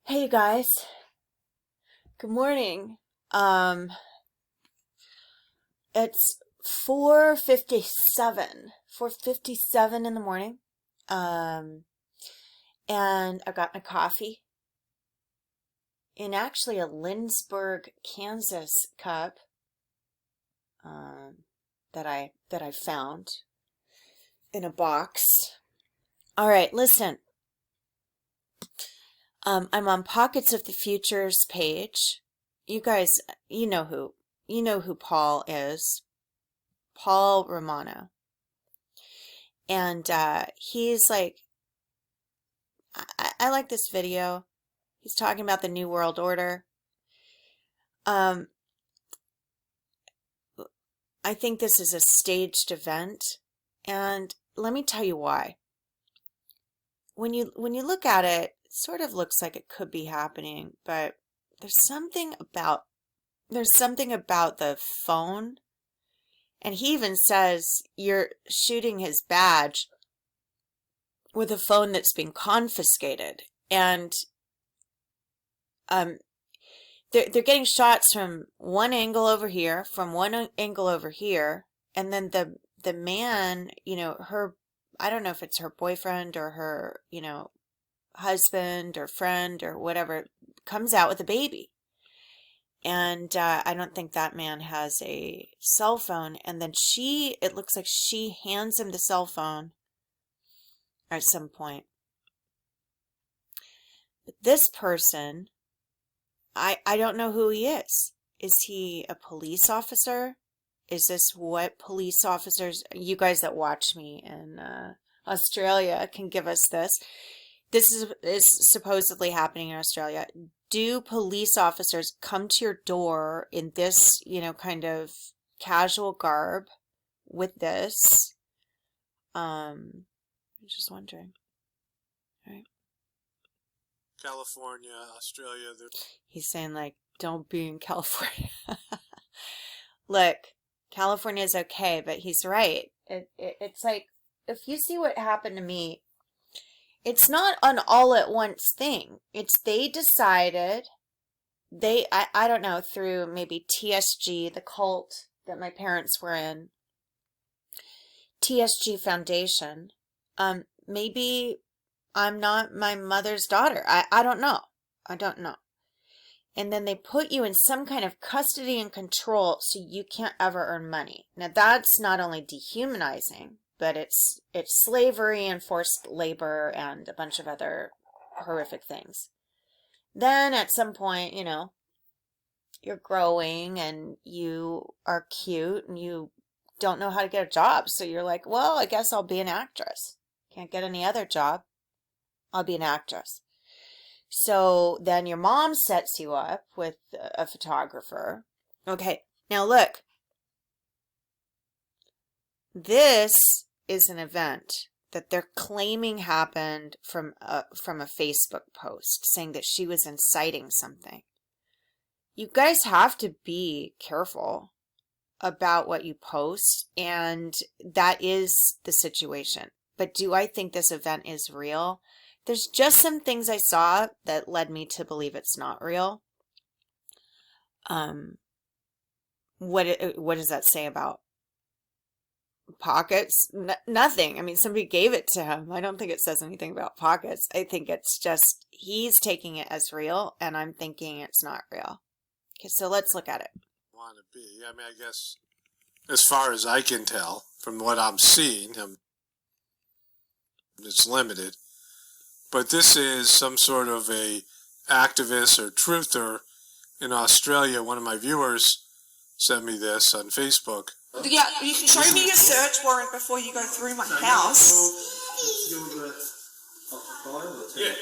Hey you guys, good morning. It's 4:57 in the morning. Um, and I got my coffee in actually a Lindsberg, Kansas cup, um, that I found in a box. All right, listen. I'm on Pockets of the Futures page. You guys, you know who Paul is. Paul Romano. And he's like, I like this video. He's talking about the New World Order. Um, I think this is a staged event, and let me tell you why. When you look at it, it sort of looks like it could be happening, but there's something about the phone, and he even says you're shooting his badge with a phone that's been confiscated, and um, they're getting shots from one angle over here, from one angle over here, and then the man, her, I don't know if it's her boyfriend or her, husband or friend or whatever, comes out with a baby. And I don't think that man has a cell phone. And then it looks like she hands him the cell phone at some point. But this person, I don't know who he is. Is he a police officer? Is this what police officers, you guys that watch me in Australia can give us this. This is supposedly happening in Australia. Do police officers come to your door in this, kind of casual garb with this? I'm just wondering. All right. California, Australia. He's saying, like, don't be in California. Look, California is okay, but he's right. It's like, if you see what happened to me, it's not an all at once thing. It's they decided, I don't know, through maybe TSG, the cult that my parents were in, TSG Foundation, maybe I'm not my mother's daughter. I don't know. I don't know. And then they put you in some kind of custody and control so you can't ever earn money. Now that's not only dehumanizing, but it's slavery and forced labor and a bunch of other horrific things. Then at some point, you're growing and you are cute and you don't know how to get a job. So you're like, well, I guess I'll be an actress. Can't get any other job. I'll be an actress. So then your mom sets you up with a photographer. Okay, now look. This is an event that they're claiming happened from a Facebook post saying that she was inciting something. You guys have to be careful about what you post, and that is the situation. But do I think this event is real? There's just some things I saw that led me to believe it's not real. What does that say about Pockets? Nothing. I mean, somebody gave it to him. I don't think it says anything about Pockets. I think it's just he's taking it as real, and I'm thinking it's not real. Okay, so let's look at it. Want to be? I mean, I guess as far as I can tell from what I'm seeing, it's limited. But this is some sort of a activist or truther in Australia. One of my viewers sent me this on Facebook. Yeah, you can show me your search warrant before you go through my house. Yeah,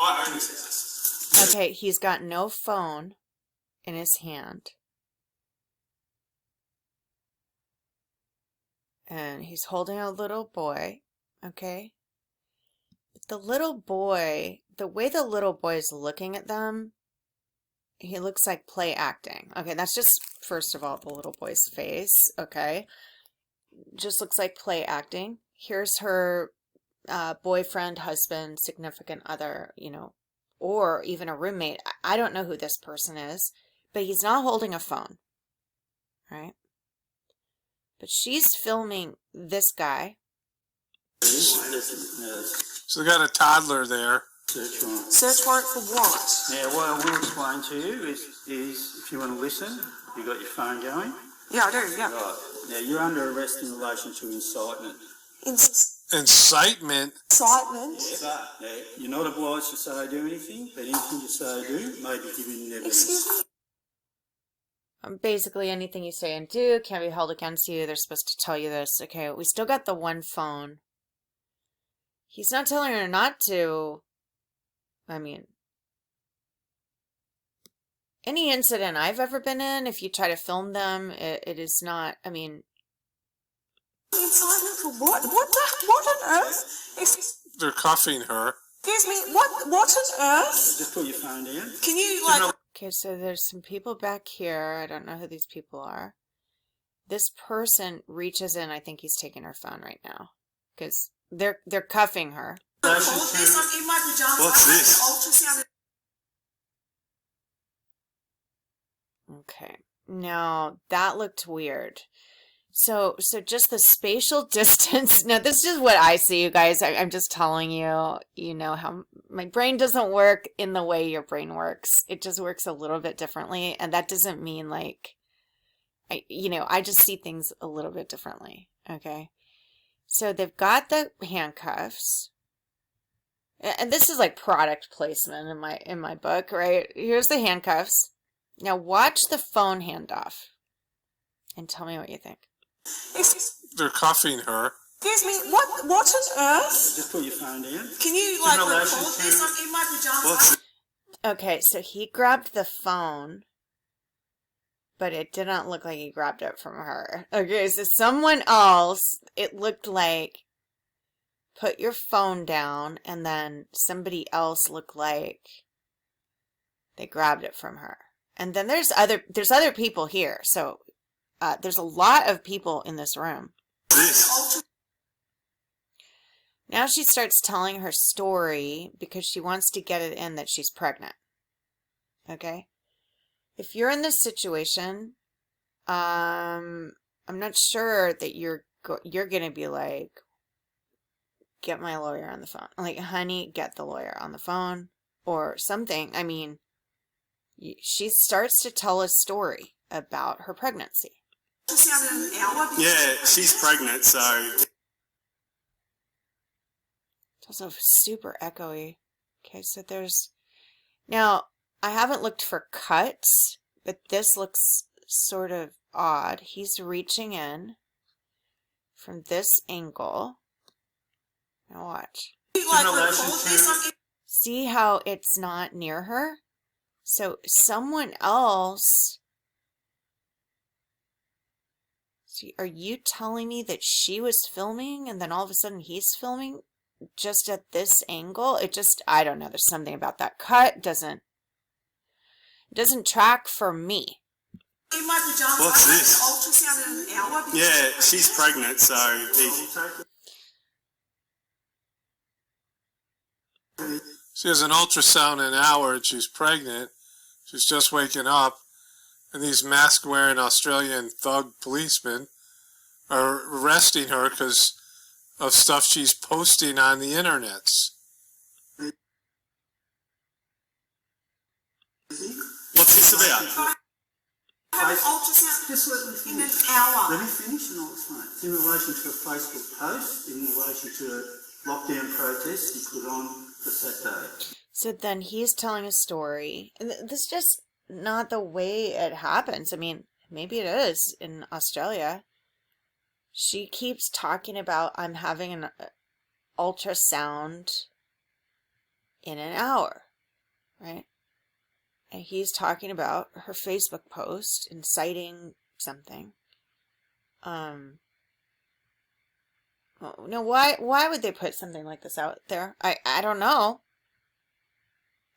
I only say this. Okay, he's got no phone in his hand. And he's holding a little boy, okay? The little boy, the way the little boy is looking at them, he looks like play acting. Okay, that's just, first of all, the little boy's face, okay? Just looks like play acting. Here's her boyfriend, husband, significant other, or even a roommate. I don't know who this person is, but he's not holding a phone, right? But she's filming this guy. So they got a toddler there. Search warrant for what? Yeah, what I will explain to you is if you want to listen, you got your phone going. Yeah, I do, yeah. Right. Now, you're under arrest in relation to incitement. Incitement? Incitement? Yeah. Now, you're not obliged to say or do anything, but anything you say or do may be given evidence. Excuse me? Basically, anything you say and do can be held against you. They're supposed to tell you this. Okay, we still got the one phone. He's not telling her not to. I mean, any incident I've ever been in, if you try to film them, it is not, I mean... Incitement for what? What on earth? They're cuffing her. Excuse me, what on earth? Just put your phone down. Can you, like... Okay, so there's some people back here. I don't know who these people are. This person reaches in. I think he's taking her phone right now. Because they're cuffing her. What's this? Okay. Now, that looked weird. So just the spatial distance. Now, this is what I see, you guys. I'm just telling you, you know, how my brain doesn't work in the way your brain works. It just works a little bit differently. And that doesn't mean like, I just see things a little bit differently. Okay. So they've got the handcuffs. And this is like product placement in my book, right? Here's the handcuffs. Now watch the phone handoff and tell me what you think. They're cuffing her. Excuse me, what on earth? Just put your phone down. Can you, like, record this? I'm in my pajamas. What's this? Okay, so he grabbed the phone, but it didn't look like he grabbed it from her. Okay, so someone else, it looked like, put your phone down, and then somebody else looked like they grabbed it from her. And then there's other people here, so there's a lot of people in this room. This. Now she starts telling her story because she wants to get it in that she's pregnant. Okay? If you're in this situation, I'm not sure that you're going to be like, get my lawyer on the phone. Like, honey, get the lawyer on the phone or something. I mean, she starts to tell a story about her pregnancy. Yeah, she's pregnant, so... It's also super echoey. Okay, so there's... Now, I haven't looked for cuts, but this looks sort of odd. He's reaching in from this angle. Now watch. See how it's not near her? So someone else... See, are you telling me that she was filming and then all of a sudden he's filming just at this angle? It just, I don't know. There's something about that cut doesn't track for me. What's this? Yeah, she's pregnant, so... She has an ultrasound an hour and she's pregnant. She's just waking up. And these mask-wearing Australian thug policemen are arresting her because of stuff she's posting on the internets. What's this about? Have an ultrasound Just let me in an finish. hour. Let me finish and I'll explain. It's in relation to a Facebook post, in relation to a lockdown protest you put on for Saturday. So then he's telling a story. And this is just not the way it happens. I mean, maybe it is in Australia. She keeps talking about, I'm having an ultrasound in an hour, right? And he's talking about her Facebook post, inciting something. No, why would they put something like this out there? I don't know.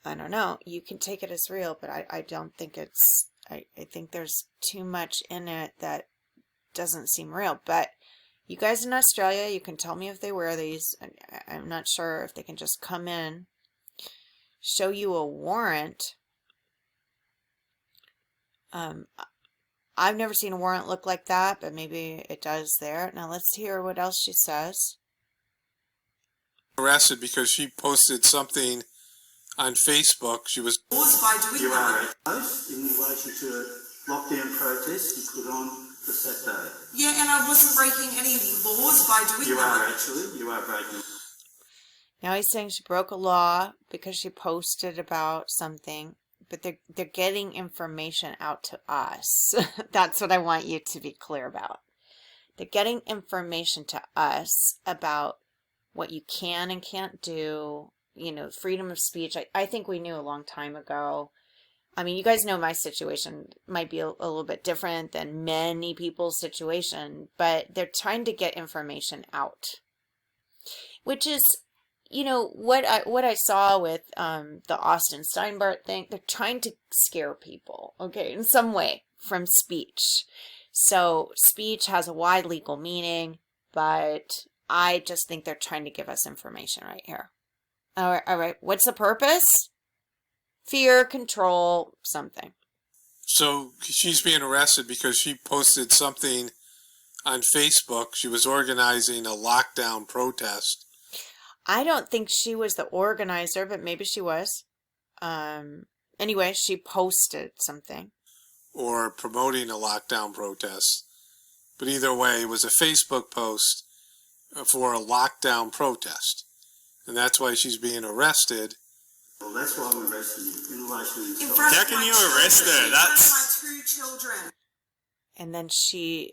I don't know. You can take it as real, but I don't think it's... I think there's too much in it that doesn't seem real. But you guys in Australia, you can tell me if they wear these. I'm not sure if they can just come in. show you a warrant. I've never seen a warrant look like that, but maybe it does there. Now let's hear what else she says. Arrested because she posted something on Facebook. She was Laws by doing You that. are a post in relation to a lockdown protest you put on for Saturday. Yeah, and I wasn't breaking any laws by doing You that. are actually, you are breaking. Now he's saying she broke a law because she posted about something, but they're getting information out to us. That's what I want you to be clear about. They're getting information to us about what you can and can't do, you know, freedom of speech. I think we knew a long time ago. I mean, you guys know my situation might be a little bit different than many people's situation, but they're trying to get information out, which is, you know, what I saw with the Austin Steinbart thing. They're trying to scare people, okay, in some way from speech. So speech has a wide legal meaning, but I just think they're trying to give us information right here. All right. What's the purpose? Fear, control, something. So she's being arrested because she posted something on Facebook. She was organizing a lockdown protest. I don't think she was the organizer, but maybe she was. Anyway, she posted something. Or promoting a lockdown protest. But either way, it was a Facebook post for a lockdown protest. And that's why she's being arrested. Well, that's why I'm arresting you in relation to In front How of can my you children, arrest her? in front of That's- my 2 children. And then she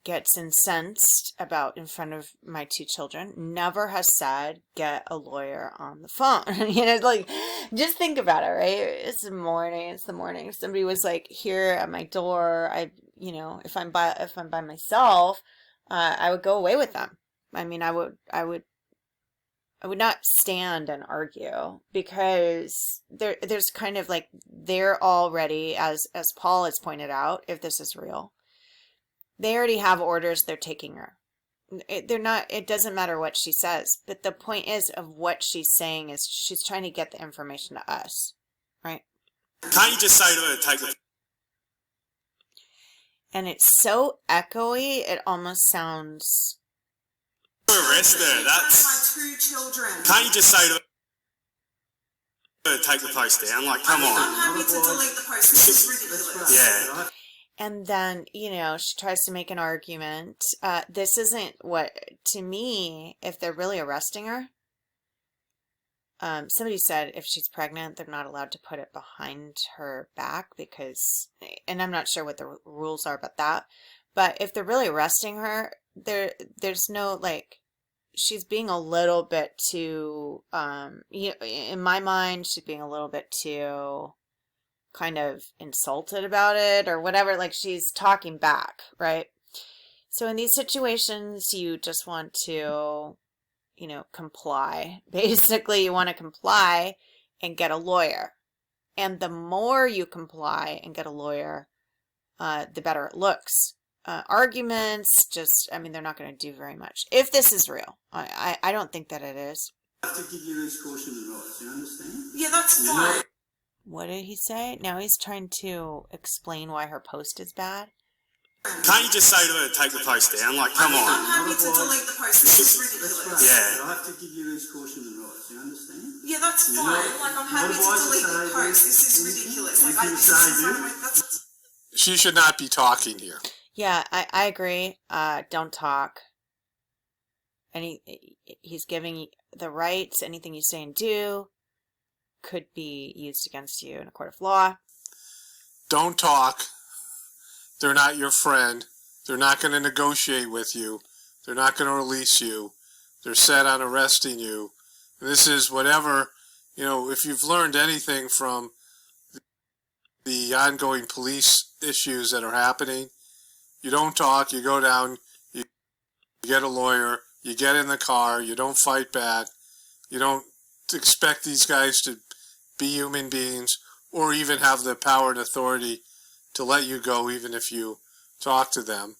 gets incensed about in front of my 2 children. Never has said, get a lawyer on the phone. You know, like, just think about it, right? It's the morning. If somebody was like here at my door, you know, if I'm by myself, I would go away with them. I mean, I would not stand and argue, because there's kind of like, they're already, as Paul has pointed out, if this is real, they already have orders. They're taking her. They're not, it doesn't matter what she says, but the point is of what she's saying is she's trying to get the information to us, right? Can't you just say to her, take the... And it's so echoey, it almost sounds... Arrest her, In front of that's... my 2 children. Can't you just say to her, take the post down? Like, come I'm on. happy to delete the post. This is ridiculous. Yeah. And then, you know, she tries to make an argument. This isn't what, to me, if they're really arresting her, somebody said if she's pregnant, they're not allowed to put it behind her back because, and I'm not sure what the rules are about that, but if they're really arresting her, there's no, like, she's being a little bit too, you know, in my mind, she's being a little bit too kind of insulted about it or whatever, like she's talking back, right? So in these situations, you just want to, you know, comply. Basically, you want to comply and get a lawyer. And the more you comply and get a lawyer, the better it looks. Arguments, just, I mean, they're not going to do very much. If this is real, I don't think that it is. I have to give you these cautionary rights, you understand? Yeah, that's You're fine. not- What did he say? Now he's trying to explain why her post is bad. Can't you just say to her, take the post down? Like, come I'm on. happy to delete the post. This is ridiculous. Yeah. But I have to give you these cautionary rights, you understand? Yeah, that's You're fine. not- Like, I'm you're happy not to advised to delete the say post. This is anything. ridiculous. Like, Anything I to this say, is in front of dude? my... That's... She should not be talking here. Yeah, I agree. Don't talk. He's giving the rights. Anything you say and do could be used against you in a court of law. Don't talk. They're not your friend. They're not going to negotiate with you. They're not going to release you. They're set on arresting you. And this is whatever, you know, if you've learned anything from the ongoing police issues that are happening, you don't talk, you go down, you get a lawyer, you get in the car, you don't fight back, you don't expect these guys to be human beings or even have the power and authority to let you go even if you talk to them.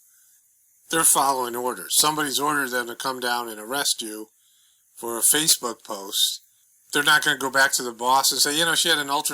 They're following orders. Somebody's ordered them to come down and arrest you for a Facebook post. they're not going to go back to the boss and say, you know, she had an ultrasound